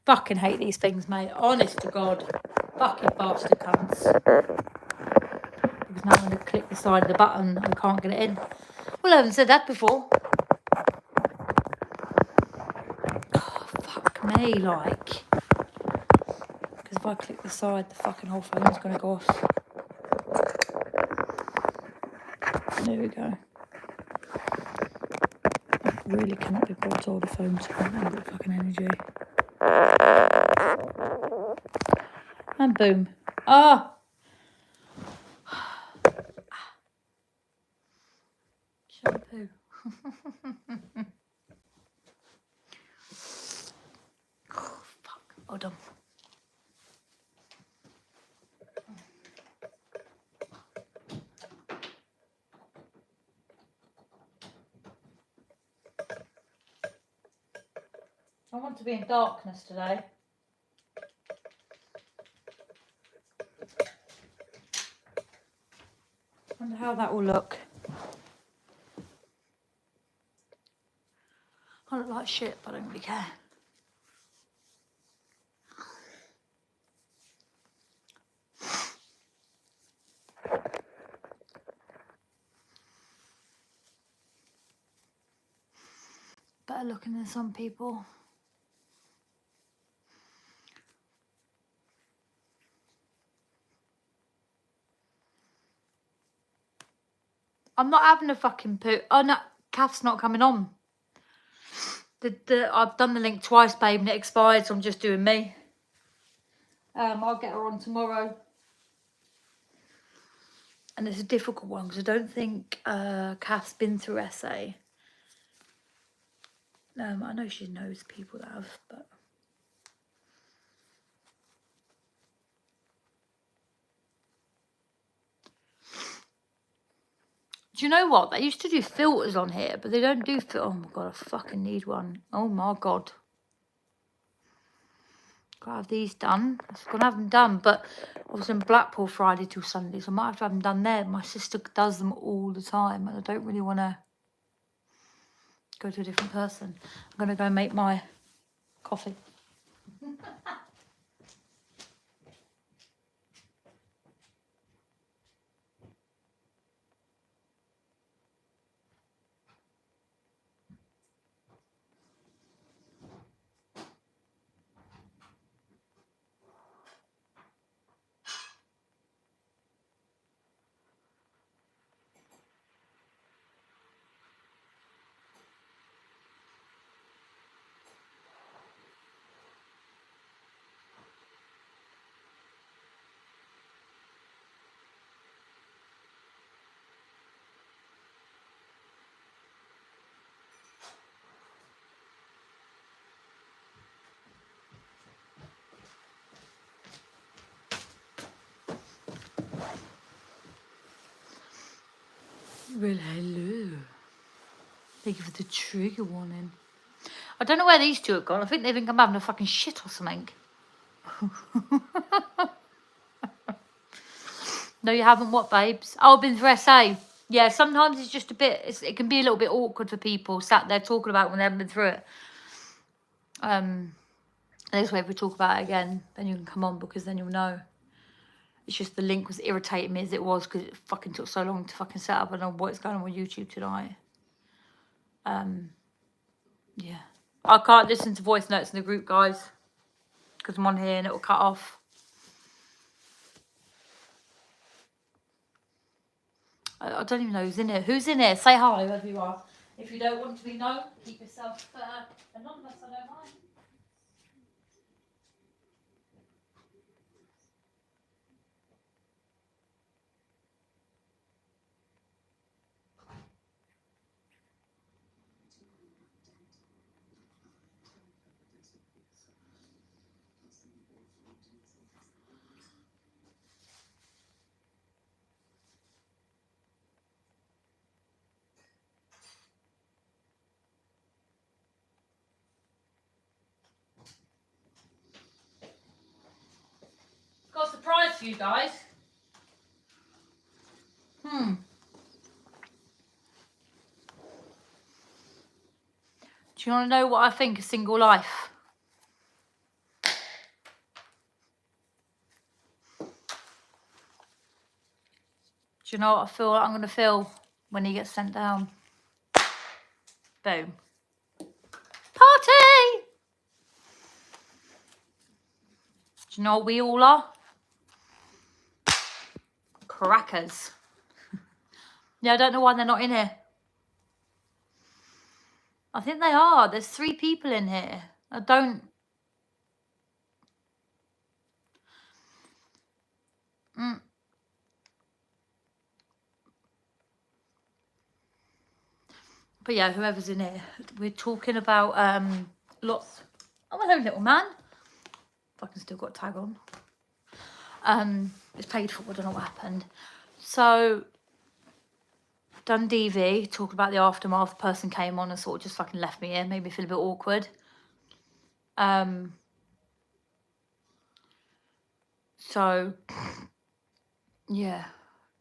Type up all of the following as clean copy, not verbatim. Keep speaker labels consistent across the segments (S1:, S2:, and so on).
S1: Fucking hate these things, mate. Honest to God. Fucking bastard cunts. Because now I'm going to click the side of the button and I can't get it in. Well, I haven't said that before. Oh, fuck me, like. Because if I click the side, the fucking whole phone's going to go off. There we go. I really cannot be bothered to hold the phone to I haven't got fucking energy. And boom. Ah! Shampoo. Oh, fuck. Hold on. I want to be in darkness today. Wonder how that will look. I look like shit, but I don't really care. Better looking than some people. I'm not having a fucking poo. Oh no, Kath's not coming on. I've done the link twice, babe, and it expired, so I'm just doing me. I'll get her on tomorrow. And it's a difficult one because I don't think Kath's been through SA. I know she knows people that have, but do you know what? They used to do filters on here, but they don't do filters. Oh my God, I fucking need one. Oh my God. Gotta have these done. I was gonna have them done, but I was in Blackpool Friday till Sunday, so I might have to have them done there. My sister does them all the time, and I don't really want to go to a different person. I'm gonna go make my coffee. Well, hello. Thank you for the trigger warning. I don't know where these two have gone. I think they think I'm having a fucking shit or something. No, you haven't. What, babes? Oh, I've been through SA. Yeah, sometimes it's just a bit, it can be a little bit awkward for people sat there talking about it when they haven't been through it. This way, if we talk about it again, then you can come on because then you'll know. It's just the link was irritating me as it was because it fucking took so long to fucking set up. I don't know what's going on with YouTube tonight. Yeah. I can't listen to voice notes in the group, guys, because I'm on here and it will cut off. I don't even know who's in here. Who's in here? Say hi, whoever you are. If you don't want to be known, keep yourself anonymous. I don't mind. Got a surprise for you guys. Do you want to know what I think of single life? you know what I feel like I'm going to feel when he gets sent down? Boom. Party! Do you know what we all are? Crackers. Yeah, I don't know why they're not in here. I think they are. There's 3 people in here. I don't... But yeah, whoever's in here, we're talking about lots. Oh, hello, little man. Fucking still got a tag on. It's paid for. I don't know what happened. So, done DV. Talking about the aftermath. The person came on and sort of just fucking left me in. Made me feel a bit awkward. So, yeah,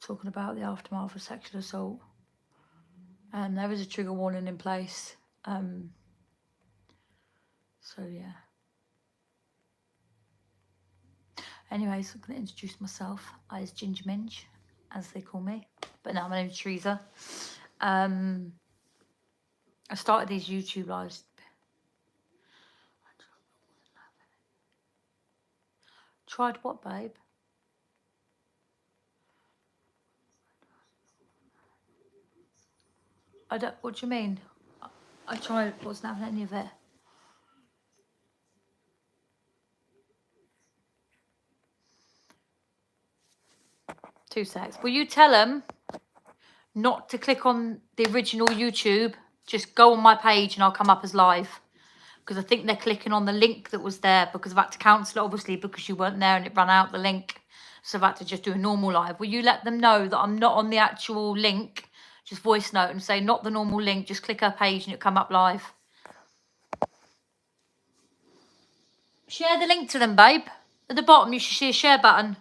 S1: talking about the aftermath of sexual assault. There is a trigger warning in place. So, yeah. Anyways, I'm going to introduce myself as Ginger Minge, as they call me. But now my name's Theresa. I started these YouTube lives. Tried what, babe? I don't. What do you mean? I tried. Wasn't having any of it. 2 secs. Will you tell them not to click on the original YouTube? Just go on my page and I'll come up as live. Because I think they're clicking on the link that was there because I've had to cancel it, obviously, because you weren't there and it ran out the link. So I've had to just do a normal live. Will you let them know that I'm not on the actual link? Just voice note and say not the normal link. Just click her page and it'll come up live. Share the link to them, babe. At the bottom, you should see a share button.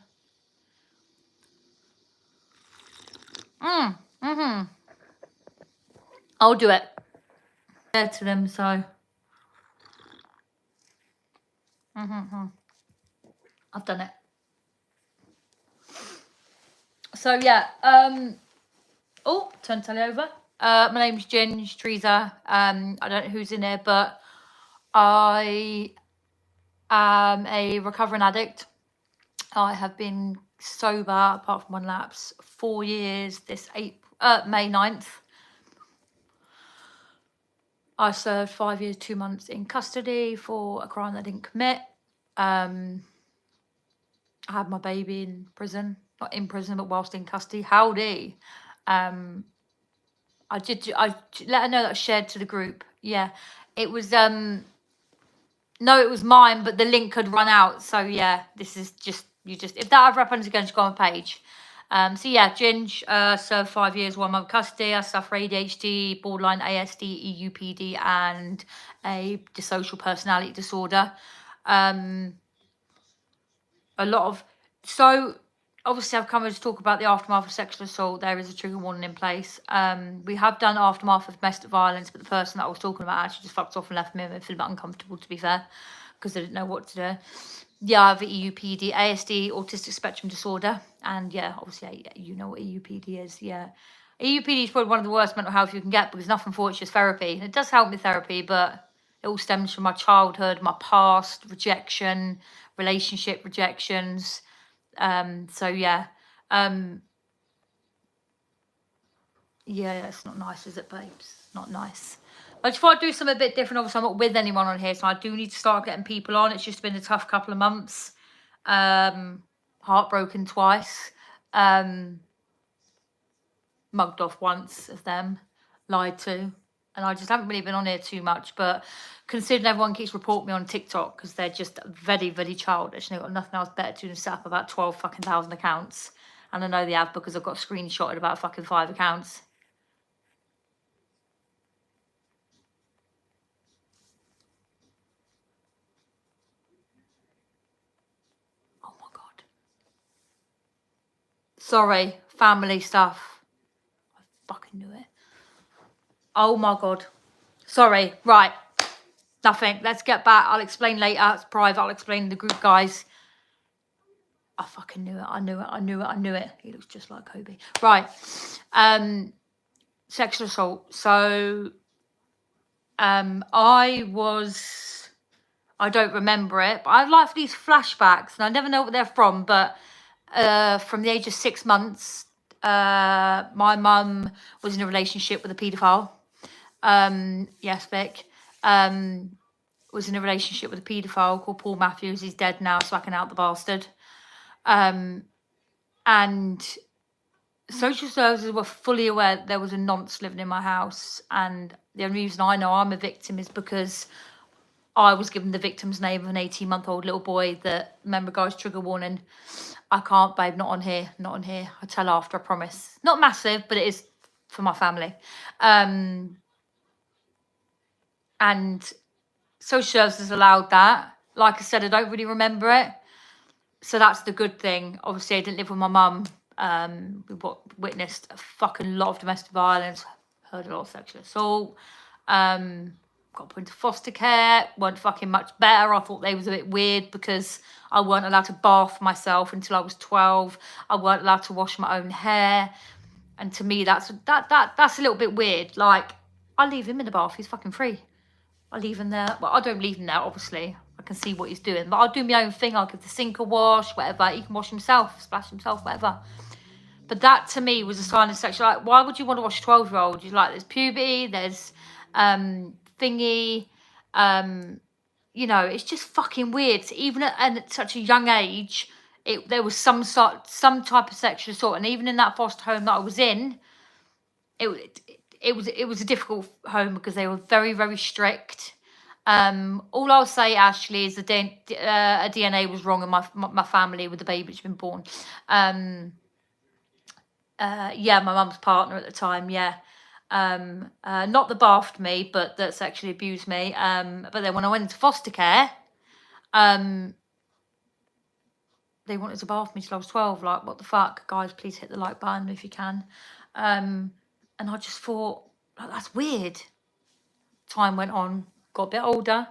S1: I'll do it. Share to them, so. I've done it. So, yeah. Oh, turn telly over. My name's Ginge, Theresa. I don't know who's in there, but I am a recovering addict. I have been sober, apart from 1 lapse, 4 years this May 9th. I served 5 years, 2 months in custody for a crime that I didn't commit. I had my baby in prison, not in prison, but whilst in custody. Howdy. I let her know that I shared to the group. Yeah, it was, no, it was mine, but the link had run out. So yeah, this is just, if that ever happens again, just go on my page. So yeah, Ginge, served 5 years, 1 month custody. I suffer ADHD, borderline ASD, EUPD, and a dissocial personality disorder. A lot of, so obviously I've come here to talk about the aftermath of sexual assault. There is a trigger warning in place. We have done aftermath of domestic violence, but the person that I was talking about actually just fucked off and left me and feel a bit uncomfortable, to be fair, because I didn't know what to do. Yeah, I have EUPD, ASD, autistic spectrum disorder, and yeah, obviously you know what EUPD is. Yeah, EUPD is probably one of the worst mental health you can get because nothing for it's just therapy. And it does help with therapy, but it all stems from my childhood, my past, rejection, relationship rejections. So yeah, yeah, it's not nice, is it, babes? Not nice. I just thought I'd do something a bit different. Obviously, I'm not with anyone on here, so I do need to start getting people on. It's just been a tough couple of months. Heartbroken twice. Mugged off once of them. Lied to. And I just haven't really been on here too much. But considering everyone keeps reporting me on TikTok because they're just very, very childish and they've got nothing else better to do than set up about 12,000 accounts. And I know they have because I've got screenshotted about fucking 5 accounts. Oh my God. Sorry, family stuff. I fucking knew it. Oh my God. Sorry. Right. Nothing. Let's get back. I'll explain later. It's private. I'll explain to the group, guys. I fucking knew it. I knew it. He looks just like Kobe. Right. Sexual assault. So I don't remember it, but I have like these flashbacks, and I never know what they're from. But from the age of 6 months, my mum was in a relationship with a paedophile. Yes, Vic. Was in a relationship with a paedophile called Paul Matthews. He's dead now, so I can out the bastard. And social services were fully aware that there was a nonce living in my house, and the only reason I know I'm a victim is because I was given the victim's name of an 18-month-old little boy that, remember guys, trigger warning, I can't, babe, not on here. I tell after, I promise. Not massive, but it is for my family. And social services allowed that. Like I said, I don't really remember it. So that's the good thing. Obviously, I didn't live with my mum. We witnessed a fucking lot of domestic violence, heard a lot of sexual assault. Got put into foster care, weren't fucking much better. I thought they was a bit weird because I weren't allowed to bath myself until I was 12. I weren't allowed to wash my own hair. And to me, that's a little bit weird. Like, I leave him in the bath, he's fucking free. I leave him there. Well, I don't leave him there, obviously. I can see what he's doing. But I'll do my own thing. I'll give the sink a wash, whatever. He can wash himself, splash himself, whatever. But that, to me, was a sign of sexual... Like, why would you want to wash a 12-year-old? You're like, there's puberty, there's thingy. You know, it's just fucking weird. So even at such a young age, there was some type of sexual assault. And even in that foster home that I was in, it was a difficult home because they were very, very strict. All I'll say, Ashley, is a DNA was wrong in my family with the baby that's been born. Yeah, my mum's partner at the time, yeah. Not that bathed me, but that sexually abused me. But then when I went into foster care, they wanted to bath me till I was 12. Like, what the fuck? Guys, please hit the like button if you can. And I just thought, like, that's weird. Time went on, got a bit older.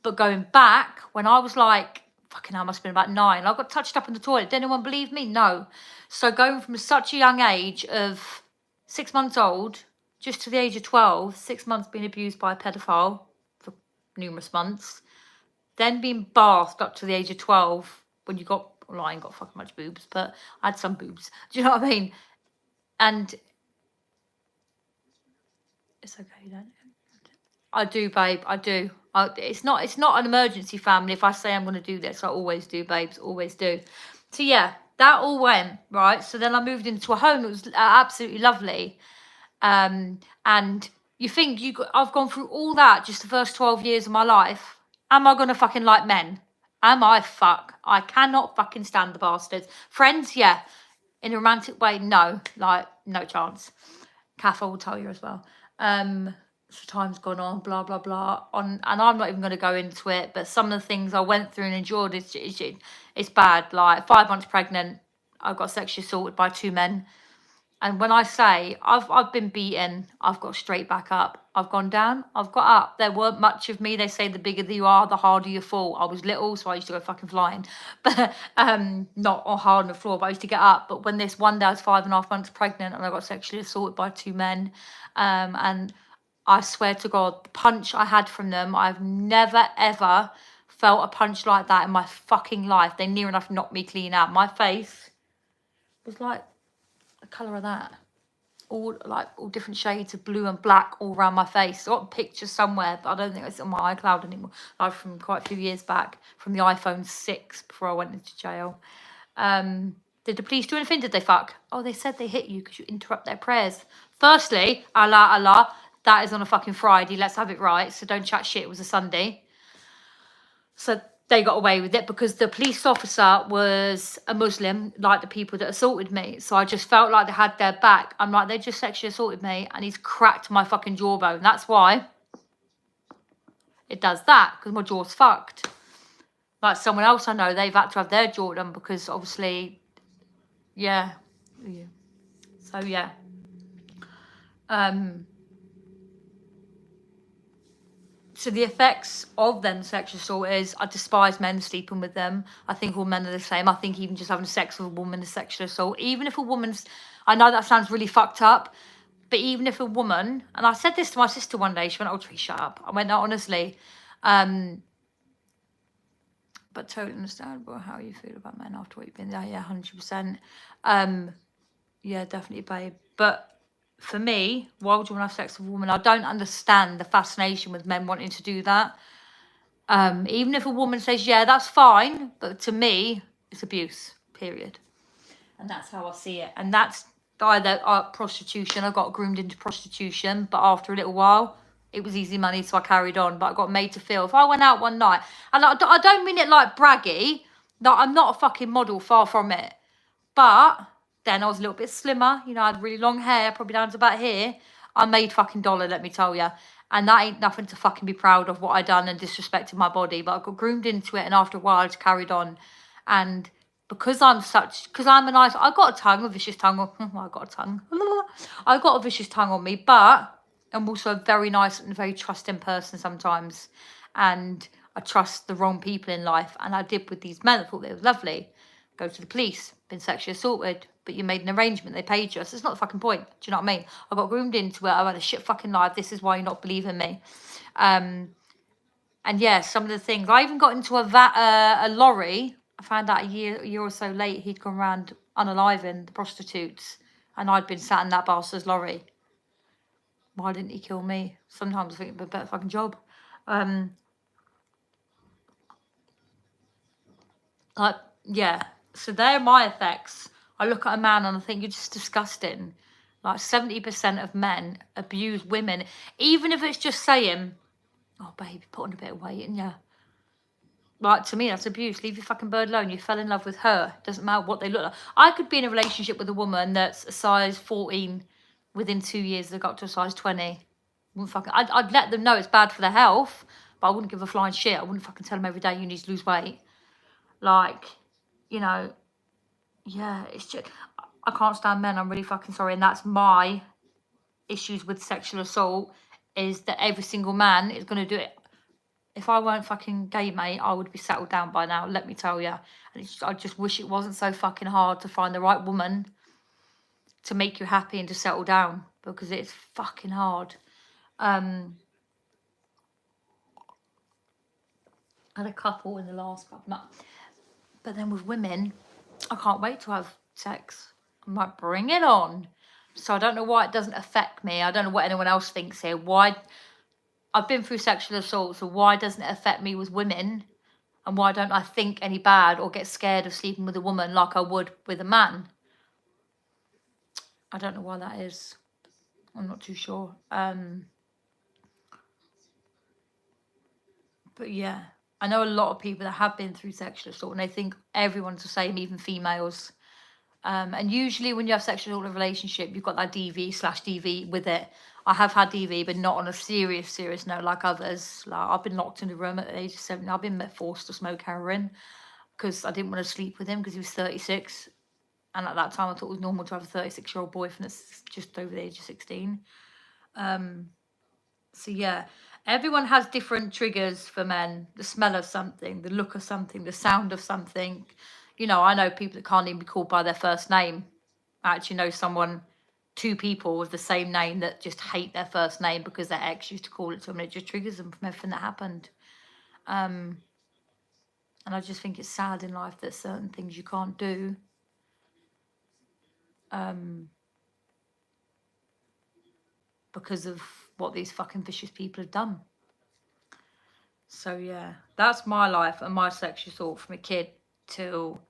S1: But going back, when I was like, fucking hell, I must have been about 9, I got touched up in the toilet. Did anyone believe me? No. So going from such a young age of 6 months old, just to the age of 12, 6 months being abused by a pedophile for numerous months, then being bathed up to the age of 12, when you got, well, I ain't got fucking much boobs, but I had some boobs. Do you know what I mean? And it's okay, don't it? I do, babe. I do. It's not an emergency family. If I say I'm going to do this, I always do, babes. Always do. So yeah, that all went right. So then I moved into a home that was absolutely lovely. And you think I've gone through all that just the first 12 years of my life. Am I going to fucking like men? Am I? Fuck. I cannot fucking stand the bastards. Friends, yeah. In a romantic way, no. Like, no chance. Katha will tell you as well. So time's gone on, blah, blah, blah. And I'm not even going to go into it, but some of the things I went through and endured, it's bad. Like, 5 months pregnant, I got sexually assaulted by 2 men. And when I say I've been beaten, I've got straight back up. I've gone down, I've got up. There weren't much of me. They say the bigger you are, the harder you fall. I was little, so I used to go fucking flying. But not hard on the floor, but I used to get up. But when this one day I was 5.5 months pregnant and I got sexually assaulted by 2 men, and I swear to God, the punch I had from them, I've never, ever felt a punch like that in my fucking life. They near enough knocked me clean out. My face was like the colour of that. All different shades of blue and black all around my face. I got pictures somewhere, but I don't think it's on my iCloud anymore. Like from quite a few years back, from the iPhone 6 before I went into jail. Did the police do anything? Did they fuck? Oh, they said they hit you because you interrupt their prayers. Firstly, Allah, that is on a fucking Friday. Let's have it right. So don't chat shit. It was a Sunday. So they got away with it because the police officer was a Muslim, like the people that assaulted me. So I just felt like they had their back. I'm like, they just sexually assaulted me and he's cracked my fucking jawbone. That's why it does that, because my jaw's fucked. Like someone else I know, they've had to have their jaw done because obviously, yeah. So yeah. So the effects of then sexual assault is I despise men sleeping with them. I think all men are the same. I think even just having sex with a woman is sexual assault. Even if a woman's, I know that sounds really fucked up, but even if a woman, and I said this to my sister one day, she went, "Oh, Tree, shut up." I went, "No, honestly." But totally understandable how you feel about men after what you've been there. Yeah, 100%. Yeah, definitely, babe. But for me, why would you want to have sex with a woman? I don't understand the fascination with men wanting to do that. Even if a woman says, yeah, that's fine, but to me, it's abuse, period. And that's how I see it. And that's either prostitution. I got groomed into prostitution, but after a little while, it was easy money, so I carried on. But I got made to feel, if I went out one night, and I don't mean it like braggy, that I'm not a fucking model, far from it. But then I was a little bit slimmer, you know, I had really long hair, probably down to about here. I made fucking dollar, let me tell you. And that ain't nothing to fucking be proud of, what I done and disrespected my body. But I got groomed into it, and after a while, I just carried on. And because I'm a nice, I got a tongue, a vicious tongue. I got a tongue. I got a vicious tongue on me, but I'm also a very nice and very trusting person sometimes. And I trust the wrong people in life. And I did with these men. I thought they were lovely. Go to the police, been sexually assaulted, but you made an arrangement, they paid you. So it's not the fucking point. Do you know what I mean? I got groomed into it. I had a shit fucking life. This is why you're not believing me. And yeah, some of the things. I even got into a lorry. I found out a year or so late he'd gone around unaliving the prostitutes, and I'd been sat in that bastard's lorry. Why didn't he kill me? Sometimes I think it'd be a better fucking job. Like, yeah. So they're my effects. I look at a man and I think, you're just disgusting. Like 70% of men abuse women, even if it's just saying, "Oh, baby, put on a bit of weight," and yeah. Like, to me, that's abuse. Leave your fucking bird alone. You fell in love with her. Doesn't matter what they look like. I could be in a relationship with a woman that's a size 14. Within 2 years, they got to a size 20. I'd let them know it's bad for their health, but I wouldn't give a flying shit. I wouldn't fucking tell them every day you need to lose weight. Like, you know, yeah, it's just, I can't stand men. I'm really fucking sorry. And that's my issues with sexual assault, is that every single man is going to do it. If I weren't fucking gay, mate, I would be settled down by now, let me tell you. And I just wish it wasn't so fucking hard to find the right woman to make you happy and to settle down, because it's fucking hard. I had a couple in the last couple months. But then with women, I can't wait to have sex. I'm like, bring it on. So I don't know why it doesn't affect me. I don't know what anyone else thinks here. Why? I've been through sexual assault, so why doesn't it affect me with women? And why don't I think any bad or get scared of sleeping with a woman like I would with a man? I don't know why that is. I'm not too sure. But yeah, I know a lot of people that have been through sexual assault, and they think everyone's the same, even females. And usually when you have sexual assault in a relationship, you've got that DV/DV with it. I have had DV, but not on a serious note like others. Like, I've been locked in a room at the age of 7. I've been forced to smoke heroin because I didn't want to sleep with him because he was 36. And at that time, I thought it was normal to have a 36-year-old boyfriend that's just over the age of 16. So yeah, everyone has different triggers for men. The smell of something, the look of something, the sound of something. You know, I know people that can't even be called by their first name. I actually know 2 people with the same name that just hate their first name because their ex used to call it to them, and it just triggers them from everything that happened. And I just think it's sad in life that certain things you can't do. Because of what these fucking vicious people have done. So yeah, that's my life and my sexual assault from a kid till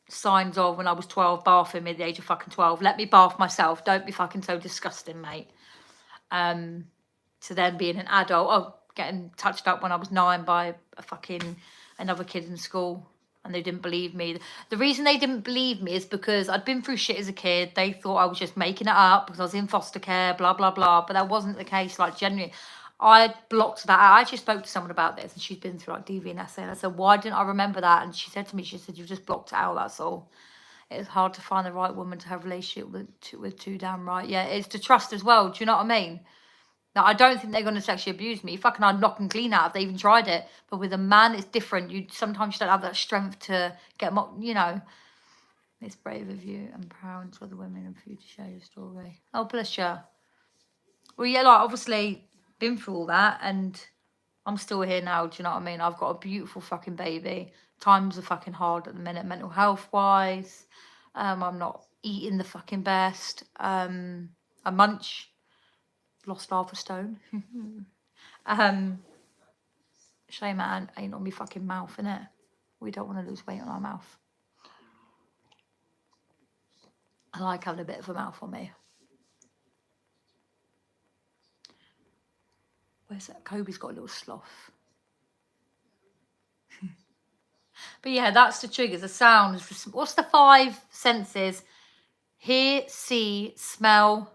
S1: signs of when I was 12, bathing me at the age of fucking 12. Let me bath myself. Don't be fucking so disgusting, mate. To then being an adult, getting touched up when I was 9 by another kid in school, and they didn't believe me. The reason they didn't believe me is because I'd been through shit as a kid. They thought I was just making it up because I was in foster care, blah, blah, blah. But that wasn't the case. Like, genuinely, I blocked that out. I actually spoke to someone about this, and she's been through like DV and SA, and I said, why didn't I remember that? And she said to me, you've just blocked it out, that's all. It's hard to find the right woman to have a relationship with too damn right. Yeah, it's to trust as well. Do you know what I mean? Now, I don't think they're going to sexually abuse me. Fucking I'd knock and clean out if they even tried it. But with a man, it's different. Sometimes you don't have that strength to get them up, you know. It's brave of you and proud to other women and for you to share your story. Oh, bless you. Well, yeah, like, obviously, been through all that, and I'm still here now, do you know what I mean? I've got a beautiful fucking baby. Times are fucking hard at the minute, mental health-wise. I'm not eating the fucking best. I munch. Lost half a stone. Shame man ain't on me fucking mouth, innit? We don't want to lose weight on our mouth. I like having a bit of a mouth on me. Where's that? Kobe's got a little sloth. But yeah, that's the triggers. The sounds. What's the 5 senses? Hear, see, smell,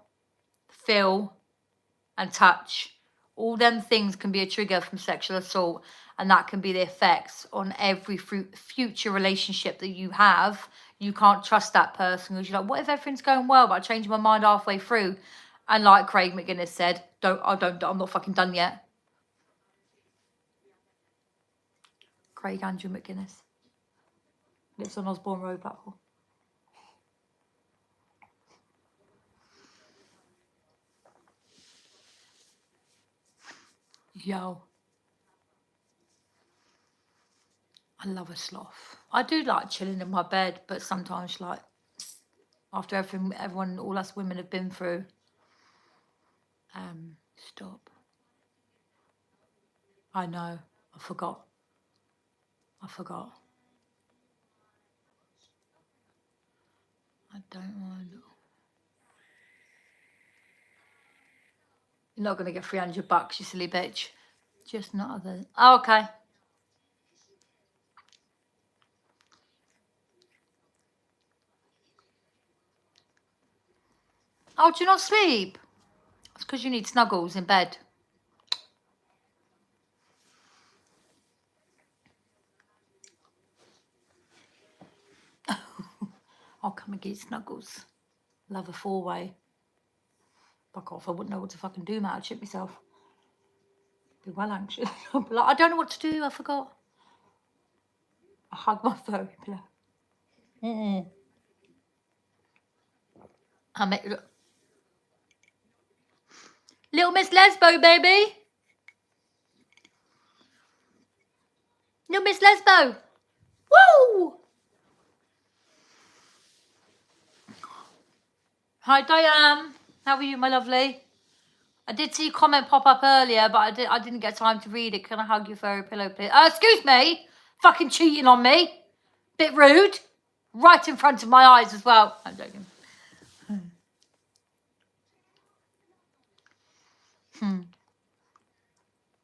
S1: feel, and touch. All them things can be a trigger from sexual assault, and that can be the effects on every future relationship that you have. You can't trust that person because you're like, what if everything's going well, but I change my mind halfway through? And like Craig McGuinness said, I'm not fucking done yet. Craig Andrew McGuinness lives on Osborne Road, Blackpool. Yo. I love a sloth. I do like chilling in my bed, but sometimes, like, after everyone, all us women have been through. Stop. I know. I forgot. I don't mind. You're not going to get $300, you silly bitch. Just not other. Oh, okay. Oh, do you not sleep? It's because you need snuggles in bed. I'll come and get snuggles. Love a 4-way. Fuck off. I wouldn't know what to fucking do, mate. I'd shit myself. Be well anxious. I'd be like, I don't know what to do. I forgot. I hug my furry pillow. I make Little Miss Lesbo, baby. Little Miss Lesbo. Woo! Hi, Diane. How are you, my lovely? I did see a comment pop up earlier, but I didn't get time to read it. Can I hug your furry pillow, please? Excuse me. Fucking cheating on me. Bit rude. Right in front of my eyes as well. I'm joking.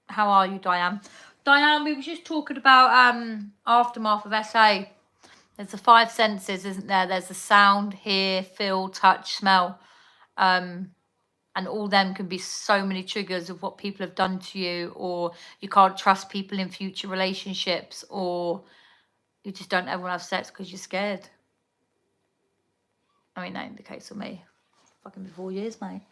S1: How are you, Diane? Diane, we were just talking about aftermath of SA. There's the 5 senses, isn't there? There's the sound, hear, feel, touch, smell. And all them can be so many triggers of what people have done to you, or you can't trust people in future relationships, or you just don't ever want to have sex because you're scared. I mean, that ain't the case with me. Fucking be 4 years, mate.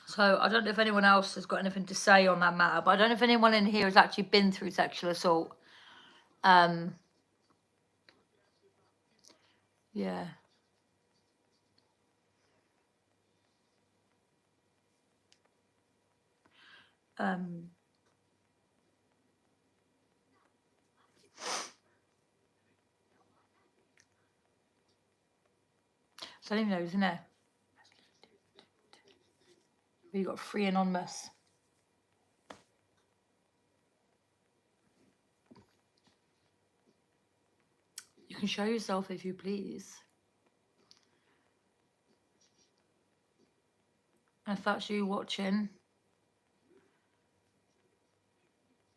S1: So I don't know if anyone else has got anything to say on that matter, but I don't know if anyone in here has actually been through sexual assault. Yeah. So let me know, isn't it? We got 3 anonymous. You can show yourself if you please. And if that's you watching,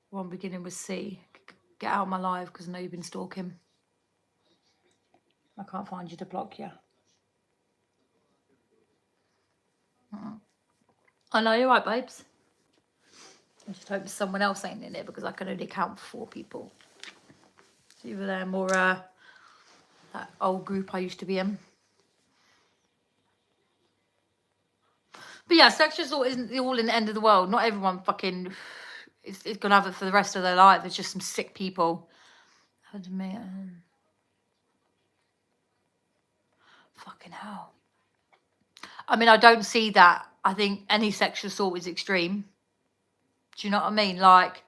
S1: one beginning with C, get out of my live because I know you've been stalking. I can't find you to block you. I know you're right, babes. I just hope someone else ain't in it because I can only count for 4 people. It's either them or That old group I used to be in. But yeah, sexual assault isn't all in the end of the world. Not everyone fucking is going to have it for the rest of their life. There's just some sick people. Fucking hell. I mean, I don't see that. I think any sexual assault is extreme. Do you know what I mean? Like,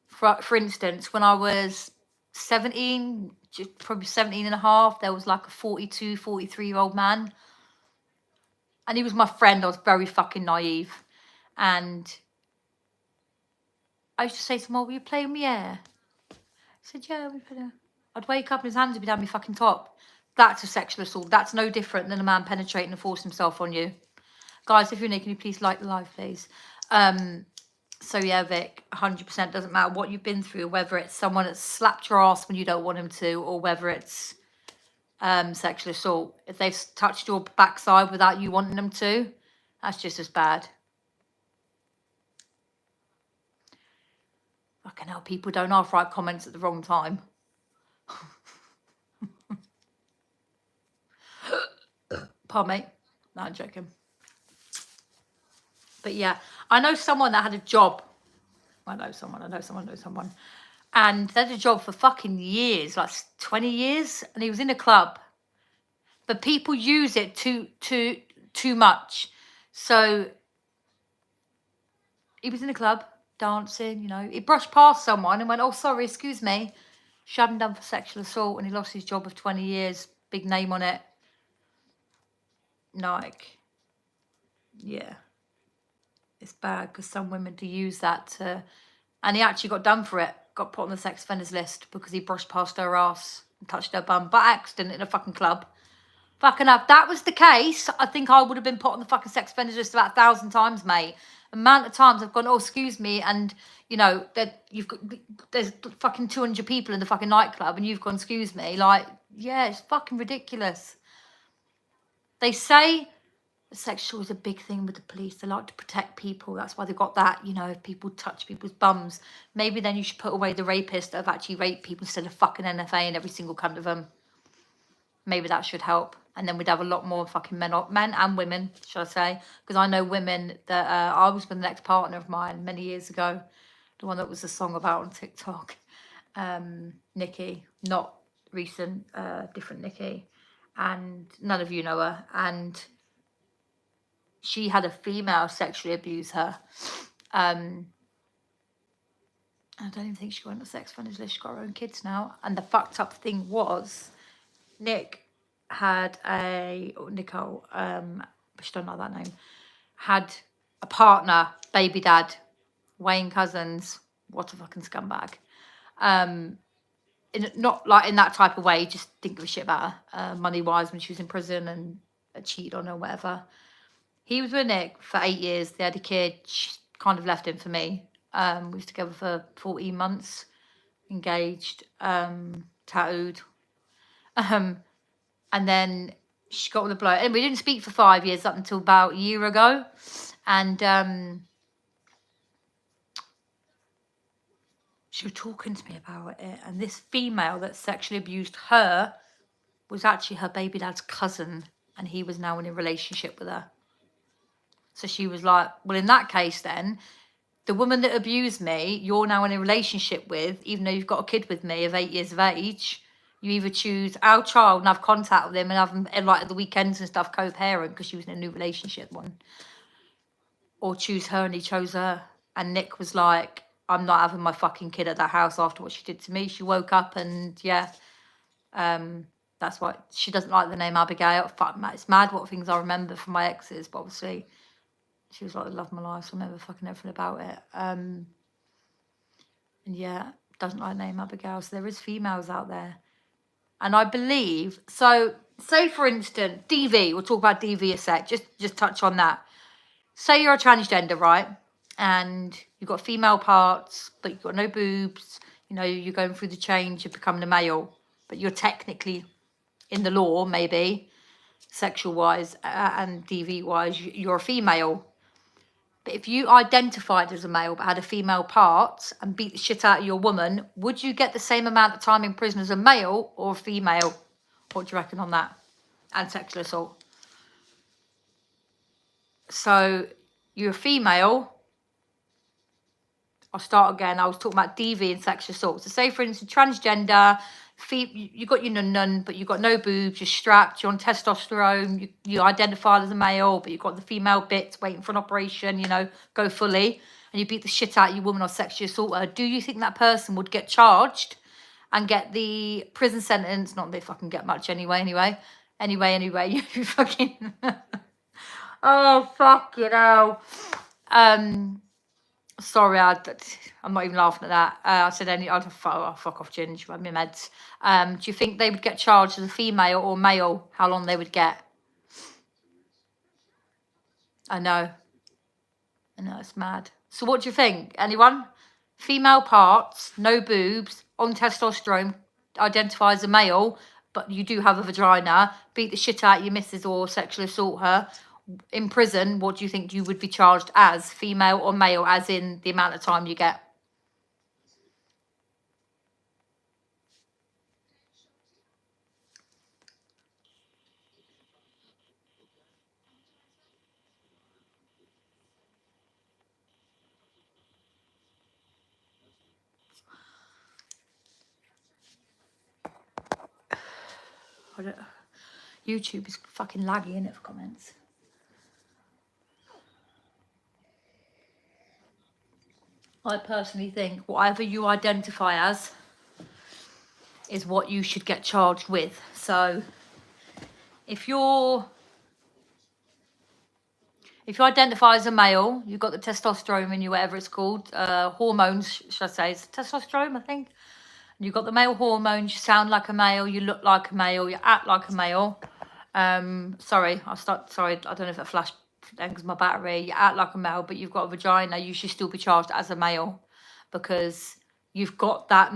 S1: for instance, when I was 17, probably 17 and a half, there was like a 42, 43-year-old man. And he was my friend. I was very fucking naive. And I used to say to him, "Oh, will you play with me hair?" I said, "Yeah, we play." I'd wake up and his hands would be down my fucking top. That's a sexual assault. That's no different than a man penetrating and forcing himself on you. Guys, if you're new, can you please like the live, please? So yeah, Vic, 100% doesn't matter what you've been through, whether it's someone that's slapped your ass when you don't want him to, or whether it's sexual assault. If they've touched your backside without you wanting them to, that's just as bad. Fucking hell, people don't half write comments at the wrong time. Pardon me. No, I'm joking. But yeah, I know someone that had a job. I know someone. And they had a job for fucking years, like 20 years. And he was in a club. But people use it too much. So he was in a club, dancing, you know. He brushed past someone and went, "Oh, sorry, excuse me." Shoved him down for sexual assault, and he lost his job of 20 years. Big name on it. Like, yeah. It's bad because some women do use that to... And he actually got done for it. Got put on the sex offenders list because he brushed past her ass and touched her bum by accident in a fucking club. Fucking up. That was the case, I think I would have been put on the fucking sex offenders list about 1,000 times, mate. The amount of times I've gone, "Oh, excuse me," and you know that there's fucking 200 people in the fucking nightclub, and you've gone, "Excuse me," like, yeah, it's fucking ridiculous. They say sexual is a big thing with the police. They like to protect people. That's why they got that, you know, if people touch people's bums. Maybe then you should put away the rapists that have actually raped people instead of fucking NFA and every single cunt of them. Maybe that should help. And then we'd have a lot more fucking men and women, shall I say. Because I know women that... I was with an ex-partner of mine many years ago. The one that was a song about on TikTok. Nikki. Not recent, different Nikki. And none of you know her. And she had a female sexually abuse her. I don't even think she got on the sex offenders list. She's got her own kids now. And the fucked up thing was, Nick had Nicole, she don't know that name, had a partner, baby dad, Wayne Cousins. What a fucking scumbag. Not like in that type of way, just didn't give a shit about her, money-wise, when she was in prison and cheated on her, whatever. He was with Nick for 8 years. They had a kid. She kind of left him for me. We was together for 14 months, engaged, tattooed. And then she got with a bloke. And we didn't speak for 5 years up until about a year ago. And she was talking to me about it. And this female that sexually abused her was actually her baby dad's cousin. And he was now in a relationship with her. So she was like, well, in that case then, the woman that abused me, you're now in a relationship with, even though you've got a kid with me of 8 years of age. You either choose our child and have contact with him and have him, like, at the weekends and stuff, co-parent, because she was in a new relationship one. Or choose her, and he chose her. And Nick was like, "I'm not having my fucking kid at that house after what she did to me." She woke up and, yeah. That's why she doesn't like the name Abigail. Fuck, it's mad what things I remember from my exes, but obviously she was like the love of my life, so I remember fucking everything about it. And yeah, doesn't like the name Abigail. So there is females out there. And I believe, so say for instance, DV, we'll talk about DV a sec, just touch on that. Say you're a transgender, right? And you've got female parts, but you've got no boobs. You know, you're going through the change of becoming a male, but you're technically, in the law, maybe, sexual-wise and DV-wise, you're a female. But if you identified as a male but had a female part and beat the shit out of your woman, would you get the same amount of time in prison as a male or a female? What do you reckon on that? And sexual assault. So you're a female. I'll start again. I was talking about DV and sexual assault. So say, for instance, transgender, you got your nun, but you've got no boobs, you're strapped, you're on testosterone, you identify as a male, but you've got the female bits waiting for an operation, you know, go fully, and you beat the shit out of your woman or sexually assault her. Do you think that person would get charged and get the prison sentence? Not that they fucking get much anyway, you fucking... Oh, fuck, you know. Sorry, I'm not even laughing at that. I said I'd fuck off, Ginge, I've my meds. Do you think they would get charged as a female or male? How long they would get? I know, it's mad. So what do you think? Anyone? Female parts, no boobs, on testosterone, identify as a male, but you do have a vagina, beat the shit out of your missus or sexually assault her. In prison, what do you think you would be charged as, female or male, as in the amount of time you get? YouTube is fucking laggy, isn't it, for comments? I personally think whatever you identify as is what you should get charged with. So if you identify as a male, you've got the testosterone in you, whatever it's called, hormones, should I say, it's testosterone, I think. You've got the male hormones, you sound like a male, you look like a male, you act like a male. Sorry, I don't know if that flashed because my battery. You act like a male, but you've got a vagina, you should still be charged as a male because you've got that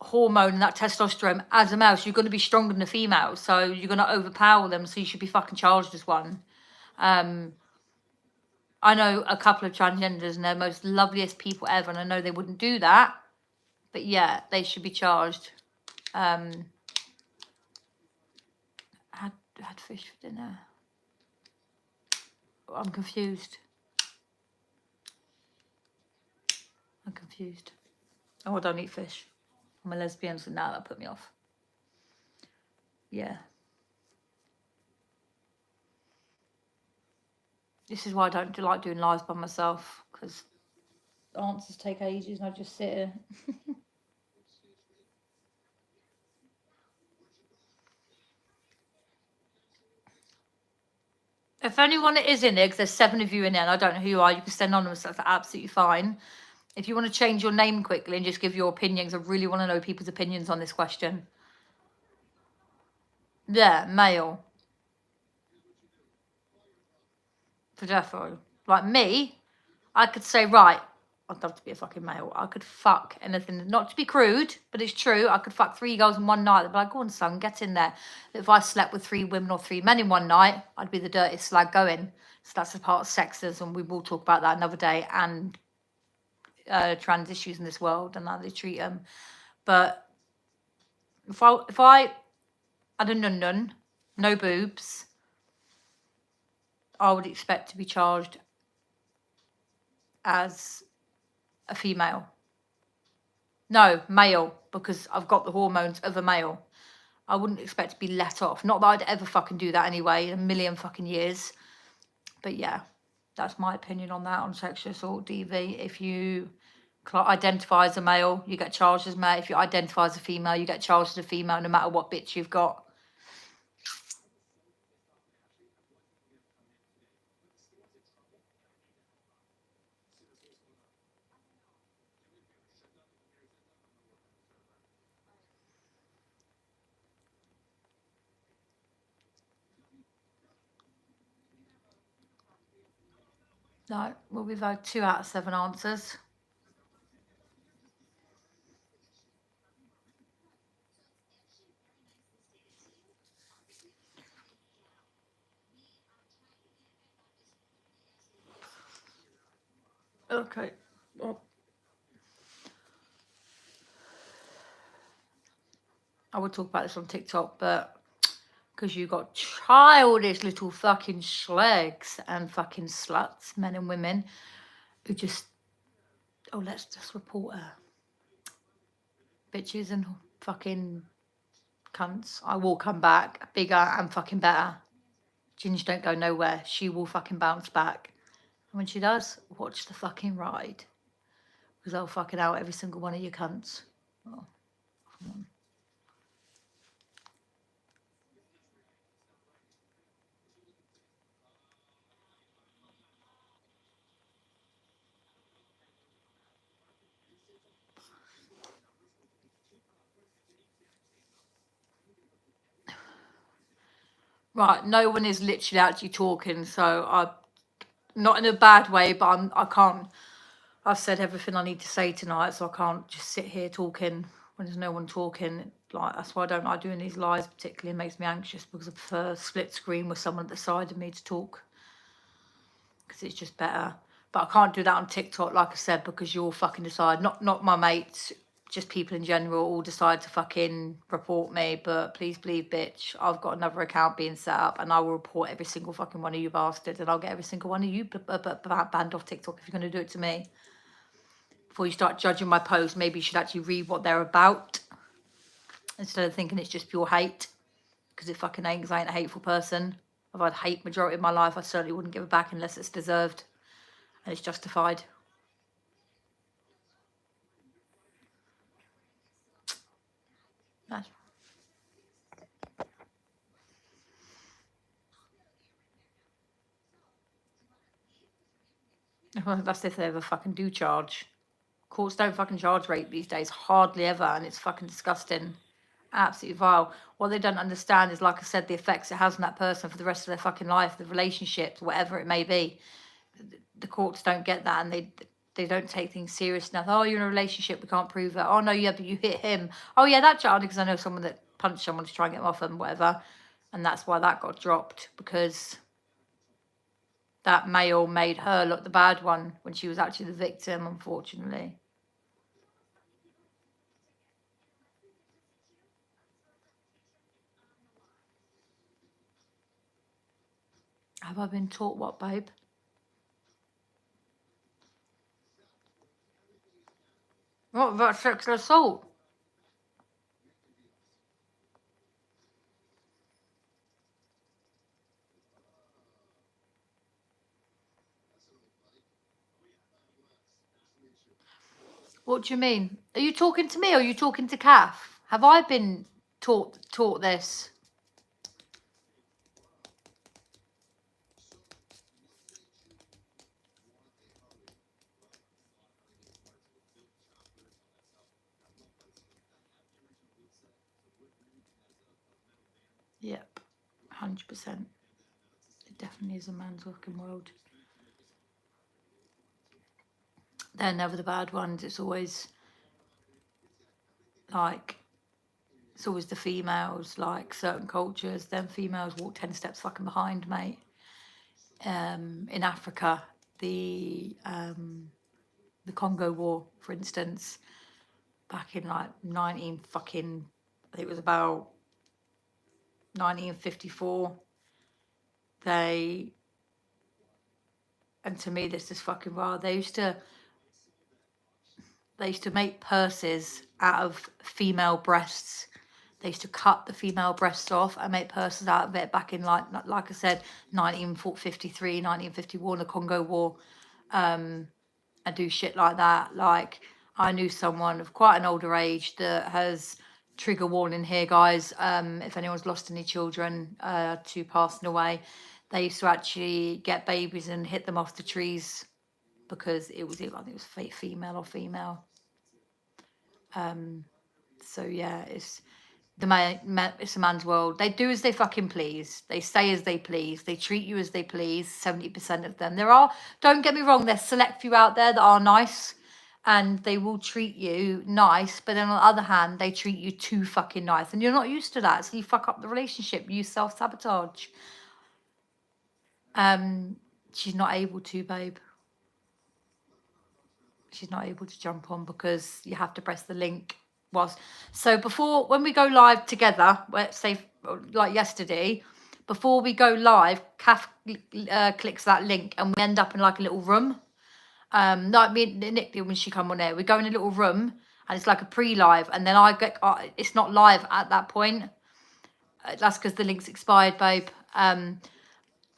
S1: hormone and that testosterone as a male, so you're going to be stronger than a female, so you're going to overpower them, so you should be fucking charged as one. I know a couple of transgenders and they're the most loveliest people ever, and I know they wouldn't do that, but yeah, they should be charged. I had fish for dinner. I'm confused. Oh, I don't eat fish. I'm a lesbian, so now that put me off. Yeah. This is why I don't like doing lives by myself, because answers take ages and I just sit here. If anyone is in there, because there's 7 of you in there and I don't know who you are, you can stay anonymous, that's absolutely fine. If you want to change your name quickly and just give your opinions, I really want to know people's opinions on this question. Yeah, male. For defo. Like me, I could say, right, I'd love to be a fucking male. I could fuck anything. Not to be crude, but it's true. I could fuck 3 girls in one night. They'd be like, go on, son, get in there. If I slept with 3 women or 3 men in one night, I'd be the dirtiest slag going. So that's a part of sexism. We will talk about that another day. And trans issues in this world and how they treat them. But if I had a nun, no boobs, I would expect to be charged as a female. No, male, because I've got the hormones of a male. I wouldn't expect to be let off. Not that I'd ever fucking do that anyway in a million fucking years. But yeah, that's my opinion on that, on sexual assault, DV. If you identify as a male, you get charged as male. If you identify as a female, you get charged as a female, no matter what bitch you've got. No, well, we've had 2 out of 7 answers. Okay. Well, I would talk about this on TikTok, but because you got childish little fucking slags and fucking sluts, men and women, who just, oh, let's just report her. Bitches and fucking cunts. I will come back bigger and fucking better. Ginge don't go nowhere. She will fucking bounce back. And when she does, watch the fucking ride. Because I'll fucking out every single one of you cunts. Oh, come on. Right, no one is literally actually talking, so I, not in a bad way, but I can't. I've said everything I need to say tonight, so I can't just sit here talking when there's no one talking. Like, that's why I don't like doing these lives particularly. It makes me anxious because I prefer split screen with someone at the side of me to talk, because it's just better. But I can't do that on TikTok, like I said, because you all fucking decide, not my mates, just people in general, all decide to fucking report me. But please believe, bitch, I've got another account being set up, and I will report every single fucking one of you bastards, and I'll get every single one of you banned off TikTok if you're going to do it to me. Before you start judging my posts, maybe you should actually read what they're about instead of thinking it's just pure hate, because it fucking ain't, because I ain't a hateful person. If I'd hate majority of my life, I certainly wouldn't give it back unless it's deserved and it's justified. That's if they ever fucking do charge. Courts don't fucking charge rape these days, hardly ever, and it's fucking disgusting. Absolutely vile. What they don't understand is, like I said, the effects it has on that person for the rest of their fucking life, the relationships, whatever it may be. The courts don't get that, and they don't take things serious enough. Oh, you're in a relationship, we can't prove that. Oh no, yeah, but you hit him. Oh yeah, that child, because I know someone that punched someone to try and get them off them, whatever. And that's why that got dropped, because that male made her look the bad one when she was actually the victim, unfortunately. Have I been taught what, babe? What about sexual assault? What do you mean? Are you talking to me or are you talking to Kath? Have I been taught this? Yep, 100%. It definitely is a man's fucking world. They're never the bad ones. It's always like, it's always the females. Like certain cultures, them females walk 10 steps fucking behind, mate. In Africa, the Congo War, for instance, back in like 19 fucking, I think it was about 1954. They, and to me this is fucking wild. They used to make purses out of female breasts. They used to cut the female breasts off and make purses out of it back in like I said, 1953, 1951, the Congo War, and do shit like that. Like, I knew someone of quite an older age that has, trigger warning here, guys, if anyone's lost any children to passing away, they used to actually get babies and hit them off the trees because it was, I think it was female or female. So yeah, it's it's a man's world. They do as they fucking please. They say as they please. They treat you as they please. 70% of them. There are, don't get me wrong, there's select few out there that are nice and they will treat you nice, but then on the other hand, they treat you too fucking nice, and you're not used to that, so you fuck up the relationship. You self-sabotage. She's not able to, babe. She's not able to jump on because you have to press the link was. So before, when we go live together, let's say like yesterday, before we go live, Kath clicks that link and we end up in like a little room. Like me and Nick did when she come on air. We go in a little room and it's like a pre-live, and then I get it's not live at that point. That's because the link's expired, babe. I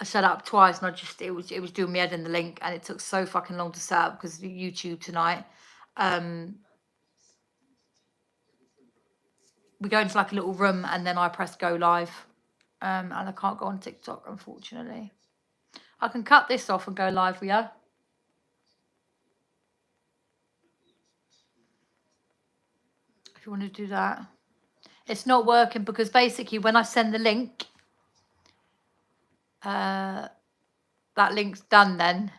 S1: set up twice and it was doing me head in the link, and it took so fucking long to set up because of YouTube tonight. We go into like a little room and then I press go live. And I can't go on TikTok, unfortunately. I can cut this off and go live with you. If you want to do that. It's not working because basically when I send the link, that link's done then.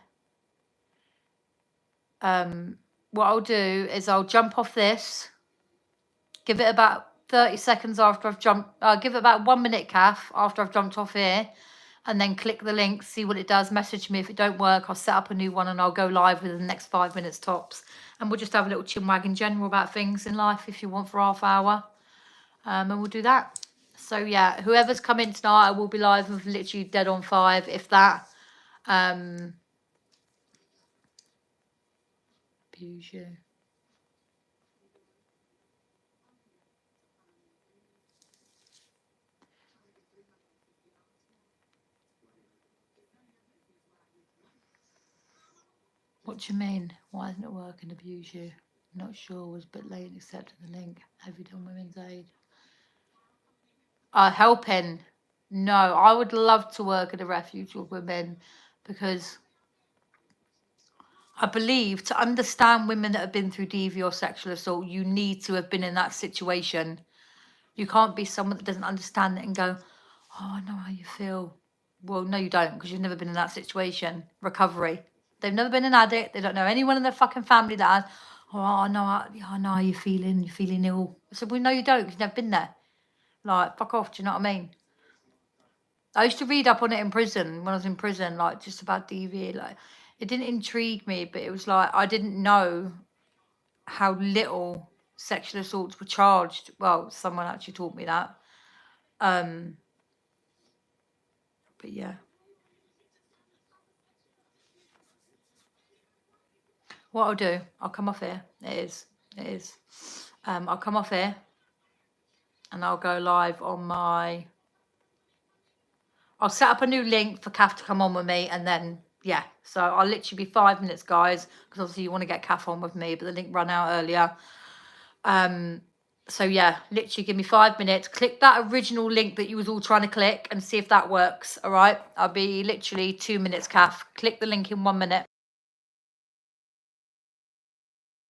S1: What I'll do is I'll jump off this, give it about 30 seconds after I've jumped, give it about 1 minute, Kath, after I've jumped off here, and then click the link, see what it does, message me. If it don't work, I'll set up a new one and I'll go live within the next 5 minutes tops. And we'll just have a little chinwag in general about things in life if you want for half hour. And we'll do that. So yeah, whoever's come in tonight, I will be live with literally dead on 5, if that. Abuse you. What do you mean? Why isn't it working? Abuse you? Not sure. Was a bit late in accepting the link. Have you done Women's Aid? Helping. No, I would love to work at a refuge with women because I believe to understand women that have been through DV or sexual assault, you need to have been in that situation. You can't be someone that doesn't understand it and go, oh, I know how you feel. Well, no, you don't, because you've never been in that situation. Recovery. They've never been an addict. They don't know anyone in their fucking family that has. Oh, I know how you're feeling. You're feeling ill. I said, well, no, you don't, because you've never been there. Like, fuck off. Do you know what I mean? I used to read up on it in prison, when I was in prison, like, just about DV. Like, it didn't intrigue me, but it was like, I didn't know how little sexual assaults were charged. Well, someone actually taught me that. But yeah. What I'll do, I'll come off here. It is. I'll come off here and I'll go live on my... I'll set up a new link for Kath to come on with me, and then, yeah. So I'll literally be 5 minutes, guys, because obviously you want to get Kath on with me, but the link ran out earlier. So yeah, literally give me 5 minutes. Click that original link that you was all trying to click and see if that works. All right. I'll be literally 2 minutes, Kath. Click the link in 1 minute.